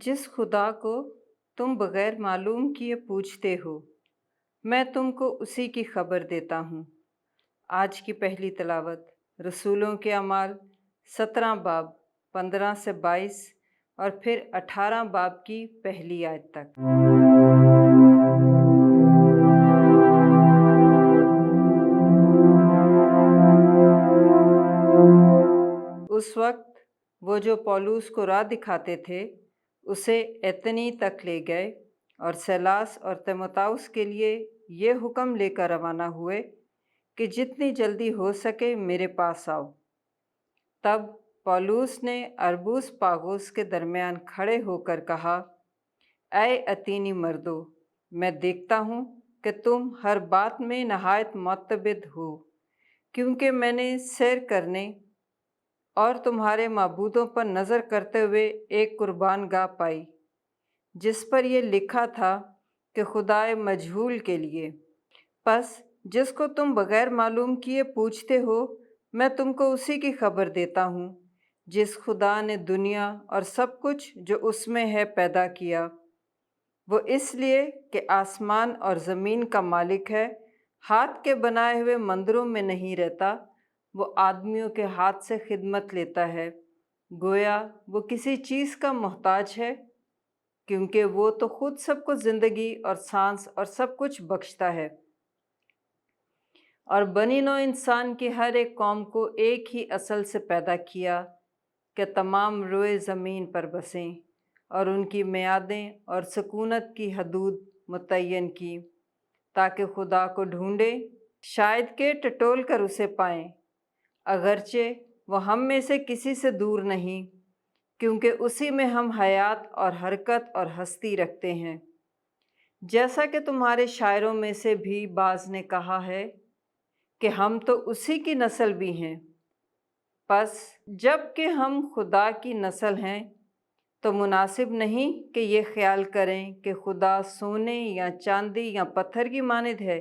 जिस खुदा को तुम बगैर मालूम किए पूछते हो, मैं तुमको उसी की खबर देता हूँ। आज की पहली तिलावत रसूलों के अमाल 17 बाब 15 से 22 और फिर 18 बाब की पहली आयत तक। उस वक्त वो जो पौलुस को राह दिखाते थे उसे एतनी तक ले गए और सैलास और तीमुथियुस के लिए ये हुक्म लेकर रवाना हुए कि जितनी जल्दी हो सके मेरे पास आओ। तब पौलुस ने अरबुस पागुस के दरमियान खड़े होकर कहा, ऐ अतीनी मर्दो, मैं देखता हूँ कि तुम हर बात में नहायत मुतबिद हो, क्योंकि मैंने सैर करने और तुम्हारे माबूदों पर नज़र करते हुए एक कुर्बान गाह पाई, जिस पर यह लिखा था कि खुदाए मजहूल के लिए। बस जिसको तुम बगैर मालूम किए पूछते हो, मैं तुमको उसी की खबर देता हूँ, जिस खुदा ने दुनिया और सब कुछ जो उसमें है पैदा किया। वो इसलिए कि आसमान और ज़मीन का मालिक है, हाथ के बनाए हुए मंदिरों में नहीं रहता। वो आदमियों के हाथ से खिदमत लेता है, गोया वो किसी चीज़ का मोहताज है, क्योंकि वो तो खुद सबको ज़िंदगी और सांस और सब कुछ बख्शता है। और बनी नौ इंसान की हर एक कौम को एक ही असल से पैदा किया कि तमाम रोए ज़मीन पर बसें, और उनकी मियादें और सकूनत की हदूद मुतय्यन की, ताकि खुदा को ढूंढें, शायद के टटोल कर उसे पाएं, अगरचे वो हम में से किसी से दूर नहीं, क्योंकि उसी में हम हयात और हरकत और हस्ती रखते हैं। जैसा कि तुम्हारे शायरों में से भी बाज़ ने कहा है कि हम तो उसी की नस्ल भी हैं। बस जब कि हम खुदा की नस्ल हैं, तो मुनासिब नहीं कि ये ख्याल करें कि खुदा सोने या चांदी या पत्थर की मानिद है,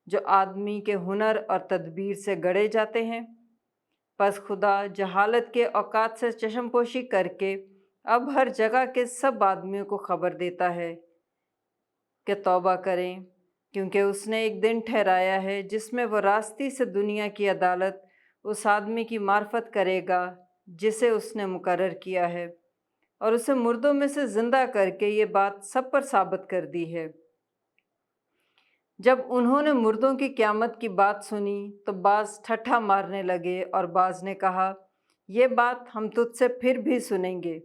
जो आदमी के हुनर और तदबीर से गढ़े जाते हैं। बस खुदा जहालत के औकात से चश्मपोशी करके अब हर जगह के सब आदमियों को खबर देता है कि तौबा करें, क्योंकि उसने एक दिन ठहराया है जिसमें वो रास्ती से दुनिया की अदालत उस आदमी की मार्फत करेगा जिसे उसने मुकर्रर किया है, और उसे मुर्दों में से ज़िंदा करके ये बात सब पर साबित कर दी है। जब उन्होंने मुर्दों की क़यामत की बात सुनी तो बाज़ ठट्ठा मारने लगे, और बाज़ ने कहा, ये बात हम तुझसे फिर भी सुनेंगे।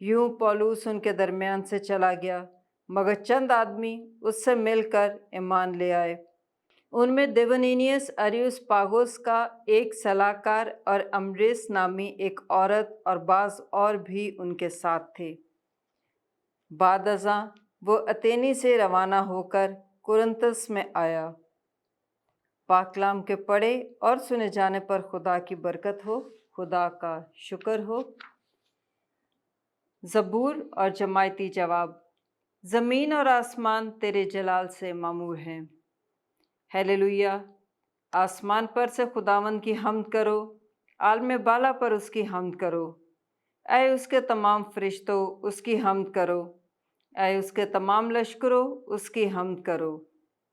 यूं पौलुस उनके दरमियान से चला गया, मगर चंद आदमी उससे मिलकर ईमान ले आए। उनमें देवनीनियस अरियुस पागोस का एक सलाहकार और अम्ब्रेस नामी एक औरत और बाज़ और भी उनके साथ थे। बाद अज़ां वो अतेनी से रवाना होकर कुरिन्थुस में आया। पाकलाम के पढ़े और सुने जाने पर खुदा की बरकत हो, खुदा का शुक्र हो। ज़बूर और जमायती जवाब। ज़मीन और आसमान तेरे जलाल से मामूर हैं। हालेलुया। आसमान पर से खुदावंद की हम्द करो, आलम बाला पर उसकी हम्द करो। ऐ उसके तमाम फरिश्तों उसकी हम्द करो, ऐ उसके तमाम लश्करों उसकी हम्द करो।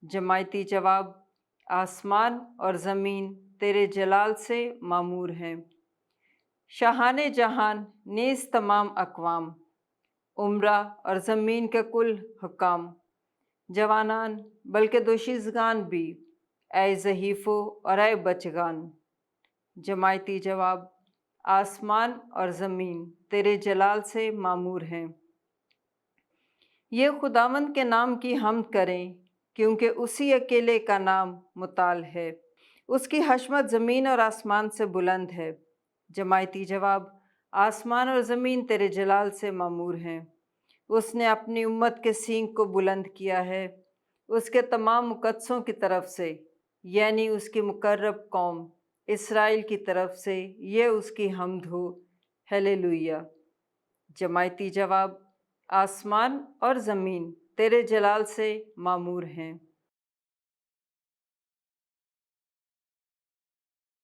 जमायती जवाब। आसमान और ज़मीन तेरे जलाल से मामूर हैं। शाहाने जहान नीज़ तमाम अक़वाम, उम्रा और ज़मीन के कुल हुक्काम, जवानान बल्कि दोशीज़गान भी, ऐ ज़हीफ़ो और ऐ बचगान। जमायती जवाब। आसमान और ज़मीन तेरे जलाल से मामूर हैं। ये खुदावंद के नाम की हम्द करें, क्योंकि उसी अकेले का नाम मुताल है। उसकी हशमत ज़मीन और आसमान से बुलंद है। जमायती जवाब। आसमान और ज़मीन तेरे जलाल से मामूर हैं। उसने अपनी उम्मत के सींग को बुलंद किया है, उसके तमाम मुकद्दसों की तरफ से, यानी उसकी मुकर्रब कौम इसराइल की तरफ से ये उसकी हम्द हो। हालेलुया। जमायती जवाब। आसमान और ज़मीन तेरे जलाल से मामूर हैं।